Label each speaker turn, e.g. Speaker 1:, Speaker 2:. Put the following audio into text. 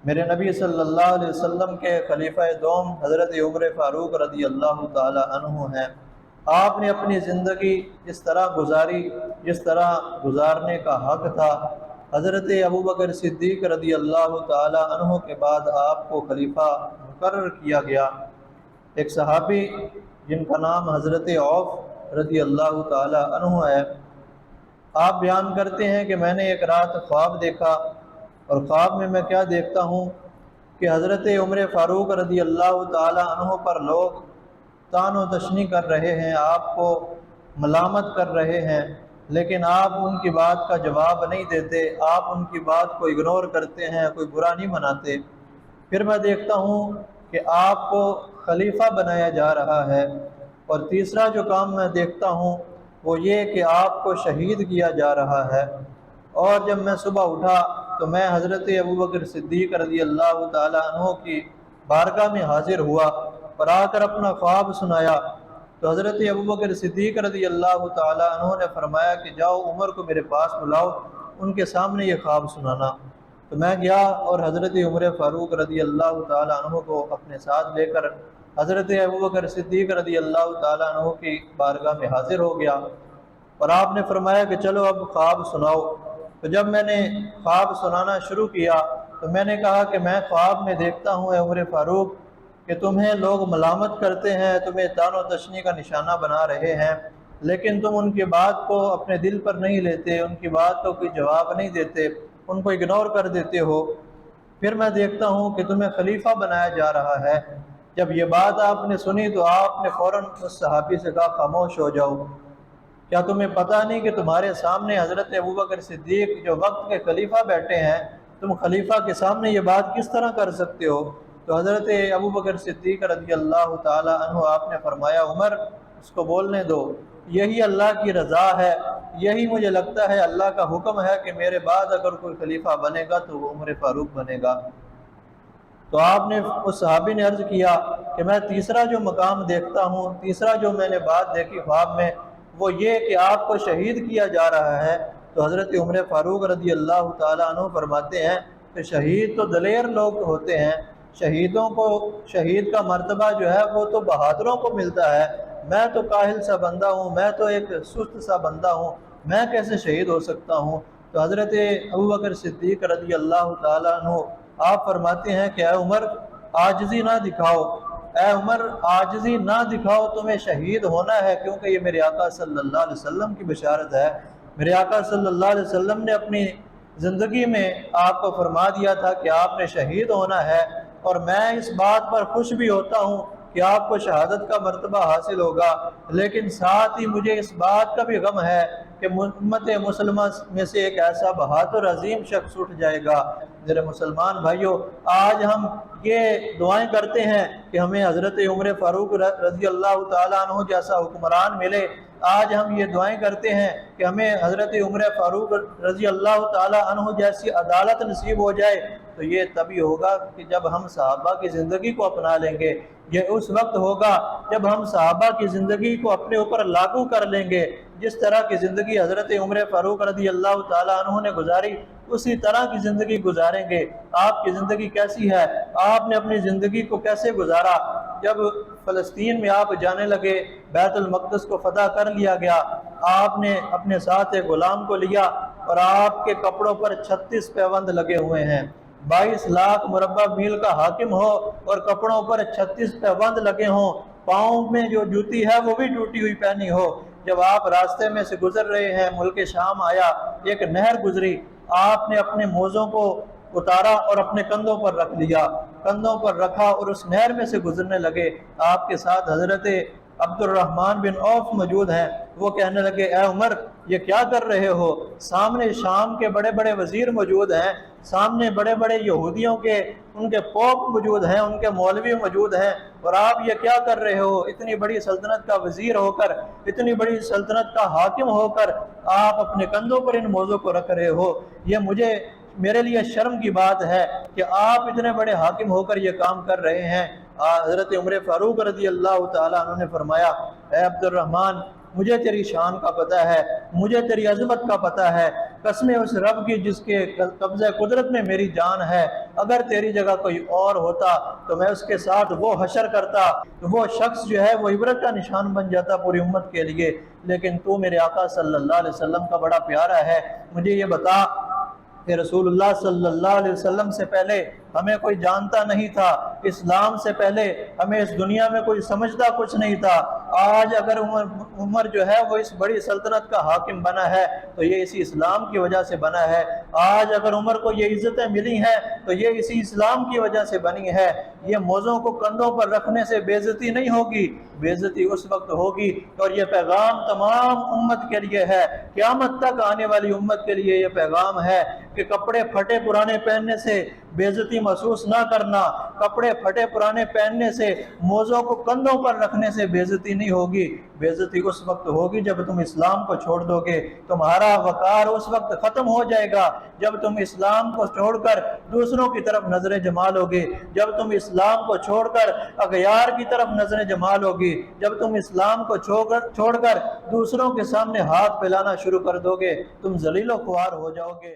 Speaker 1: میرے نبی صلی اللہ علیہ وسلم کے خلیفہ دوم حضرت عمر فاروق رضی اللہ تعالی عنہ ہیں۔ آپ نے اپنی زندگی اس طرح گزاری جس طرح گزارنے کا حق تھا۔ حضرت ابوبکر صدیق رضی اللہ تعالی عنہ کے بعد آپ کو خلیفہ مقرر کیا گیا۔ ایک صحابی جن کا نام حضرت عوف رضی اللہ تعالی عنہ ہے، آپ بیان کرتے ہیں کہ میں نے ایک رات خواب دیکھا، اور خواب میں کیا دیکھتا ہوں کہ حضرت عمر فاروق رضی اللہ تعالی عنہ پر لوگ طعن و تشنیع کر رہے ہیں، آپ کو ملامت کر رہے ہیں، لیکن آپ ان کی بات کا جواب نہیں دیتے، آپ ان کی بات کو اگنور کرتے ہیں، کوئی برا نہیں مناتے۔ پھر میں دیکھتا ہوں کہ آپ کو خلیفہ بنایا جا رہا ہے، اور تیسرا جو کام میں دیکھتا ہوں وہ یہ کہ آپ کو شہید کیا جا رہا ہے۔ اور جب میں صبح اٹھا تو میں حضرت ابوبکر صدیق رضی اللہ تعالی عنہ کی بارگاہ میں حاضر ہوا اور آ کر اپنا خواب سنایا، تو حضرت ابوبکر صدیق رضی اللہ تعالی عنہ نے فرمایا کہ جاؤ عمر کو میرے پاس بلاؤ، ان کے سامنے یہ خواب سنانا۔ تو میں گیا اور حضرت عمر فاروق رضی اللہ تعالی عنہ کو اپنے ساتھ لے کر حضرت ابوبکر صدیق رضی اللہ تعالی عنہ کی بارگاہ میں حاضر ہو گیا، اور آپ نے فرمایا کہ چلو اب خواب سناؤ۔ تو جب میں نے خواب سنانا شروع کیا تو میں نے کہا کہ میں خواب میں دیکھتا ہوں اے عمر فاروق کہ تمہیں لوگ ملامت کرتے ہیں، تمہیں طعن و تشنیع کا نشانہ بنا رہے ہیں، لیکن تم ان کی بات کو اپنے دل پر نہیں لیتے، ان کی بات کو کوئی جواب نہیں دیتے، ان کو اگنور کر دیتے ہو۔ پھر میں دیکھتا ہوں کہ تمہیں خلیفہ بنایا جا رہا ہے۔ جب یہ بات آپ نے سنی تو آپ نے فوراً اس صحابی سے کہا خاموش ہو جاؤ، کیا تمہیں پتہ نہیں کہ تمہارے سامنے حضرت ابوبکر صدیق جو وقت کے خلیفہ بیٹھے ہیں، تم خلیفہ کے سامنے یہ بات کس طرح کر سکتے ہو؟ تو حضرت ابوبکر صدیق رضی اللہ تعالی عنہ آپ نے فرمایا عمر اس کو بولنے دو، یہی اللہ کی رضا ہے، یہی مجھے لگتا ہے اللہ کا حکم ہے کہ میرے بعد اگر کوئی خلیفہ بنے گا تو وہ عمر فاروق بنے گا۔ تو آپ نے اس صحابی نے عرض کیا کہ میں تیسرا جو مقام دیکھتا ہوں، تیسرا جو میں نے بات دیکھی خواب میں، وہ یہ کہ آپ کو شہید کیا جا رہا ہے۔ تو حضرت عمر فاروق رضی اللہ تعالیٰ عنہ فرماتے ہیں کہ شہید تو دلیر لوگ ہوتے ہیں، شہیدوں کو شہید کا مرتبہ جو ہے وہ تو بہادروں کو ملتا ہے، میں تو کاہل سا بندہ ہوں، میں تو ایک سست سا بندہ ہوں، میں کیسے شہید ہو سکتا ہوں؟ تو حضرت ابوبکر صدیق رضی اللہ تعالیٰ عنہ آپ فرماتے ہیں کہ اے عمر عاجزی نہ دکھاؤ، اے عمر عاجزی نہ دکھاؤ، تمہیں شہید ہونا ہے، کیونکہ یہ میرے آقا صلی اللہ علیہ وسلم کی بشارت ہے۔ میرے آقا صلی اللہ علیہ وسلم نے اپنی زندگی میں آپ کو فرما دیا تھا کہ آپ نے شہید ہونا ہے، اور میں اس بات پر خوش بھی ہوتا ہوں کہ آپ کو شہادت کا مرتبہ حاصل ہوگا، لیکن ساتھ ہی مجھے اس بات کا بھی غم ہے کہ امت مسلمہ میں سے ایک ایسا بہادر عظیم شخص اٹھ جائے گا۔ میرے مسلمان بھائیوں، آج ہم یہ دعائیں کرتے ہیں کہ ہمیں حضرت عمر فاروق رضی اللہ تعالیٰ عنہ جیسا حکمران ملے، آج ہم یہ دعائیں کرتے ہیں کہ ہمیں حضرت عمر فاروق رضی اللہ تعالیٰ عنہ جیسی عدالت نصیب ہو جائے، تو یہ تبھی ہوگا کہ جب ہم صحابہ کی زندگی کو اپنا لیں گے، یہ اس وقت ہوگا جب ہم صحابہ کی زندگی کو اپنے اوپر لاگو کر لیں گے۔ جس طرح کی زندگی حضرت عمر فاروق رضی اللہ تعالیٰ عنہ نے گزاری اسی طرح کی زندگی گزاریں گے۔ آپ کی زندگی کیسی ہے؟ آپ نے اپنی زندگی کو کیسے گزارا؟ جب فلسطین میں آپ جانے لگے، بیت المقدس کو فتح کر لیا گیا، آپ نے اپنے ساتھ ایک غلام کو لیا اور آپ کے کپڑوں پر 36 پیوند لگے ہوئے ہیں۔ 22 لاکھ مربع میل کا حاکم ہو اور کپڑوں پر 36 پیوند لگے ہوں، پاؤں میں جو جوتی ہے وہ بھی ٹوٹی ہوئی پہنی ہو۔ جب آپ راستے میں سے گزر رہے ہیں، ملک شام آیا، ایک نہر گزری، آپ نے اپنے موزوں کو اتارا اور اپنے کندھوں پر رکھ لیا، کندھوں پر رکھا اور اس نہر میں سے گزرنے لگے۔ آپ کے ساتھ حضرت عبد الرحمن بن عوف موجود ہیں، وہ کہنے لگے اے عمر یہ کیا کر رہے ہو؟ سامنے شام کے بڑے بڑے وزیر موجود ہیں، سامنے بڑے بڑے یہودیوں کے ان کے پوپ موجود ہیں، ان کے مولوی موجود ہیں، اور آپ یہ کیا کر رہے ہو؟ اتنی بڑی سلطنت کا وزیر ہو کر، اتنی بڑی سلطنت کا حاکم ہو کر آپ اپنے کندھوں پر ان موضوع کو رکھ رہے ہو، یہ میرے لیے شرم کی بات ہے کہ آپ اتنے بڑے حاکم ہو کر یہ کام کر رہے ہیں۔ حضرت عمر فاروق رضی اللہ تعالیٰ عنہ نے فرمایا اے عبد الرحمن، مجھے تیری شان کا پتہ ہے، مجھے تیری عظمت کا پتہ ہے، قسم اس رب کی جس کے قبضہ قدرت میں میری جان ہے، اگر تیری جگہ کوئی اور ہوتا تو میں اس کے ساتھ وہ حشر کرتا، وہ شخص جو ہے وہ عبرت کا نشان بن جاتا پوری امت کے لیے۔ لیکن تو میرے آقا صلی اللہ علیہ وسلم کا بڑا پیارا ہے، مجھے یہ بتا کہ رسول اللہ صلی اللہ علیہ وسلم سے پہلے ہمیں کوئی جانتا نہیں تھا، اسلام سے پہلے ہمیں اس دنیا میں کوئی سمجھتا کچھ نہیں تھا۔ آج اگر عمر جو ہے وہ اس بڑی سلطنت کا حاکم بنا ہے تو یہ اسی اسلام کی وجہ سے بنا ہے۔ آج اگر عمر کو یہ عزتیں ملی ہیں تو یہ اسی اسلام کی وجہ سے بنی ہے۔ یہ موزوں کو کندھوں پر رکھنے سے بے عزتی نہیں ہوگی، بے عزتی اس وقت ہوگی، اور یہ پیغام تمام امت کے لیے ہے، قیامت تک آنے والی امت کے لیے یہ پیغام ہے کہ کپڑے پھٹے پرانے پہننے سے بے عزتی محسوس نہ کرنا، کپڑے پھٹے پرانے پہننے سے، موزوں کو کندھوں پر رکھنے سے بے عزتی نہیں ہوگی۔ بے عزتی اس وقت ہوگی جب تم اسلام کو چھوڑ دو گے، تمہارا وقار اس وقت ختم ہو جائے گا جب تم اسلام کو چھوڑ کر دوسروں کی طرف نظر جمالو گے، جب تم اسلام کو چھوڑ کر اغیار کی طرف نظر جمالو گی، جب تم اسلام کو چھوڑ کر دوسروں کے سامنے ہاتھ پھیلانا شروع کر دو گے، تم ذلیل و خوار ہو جاؤ گے۔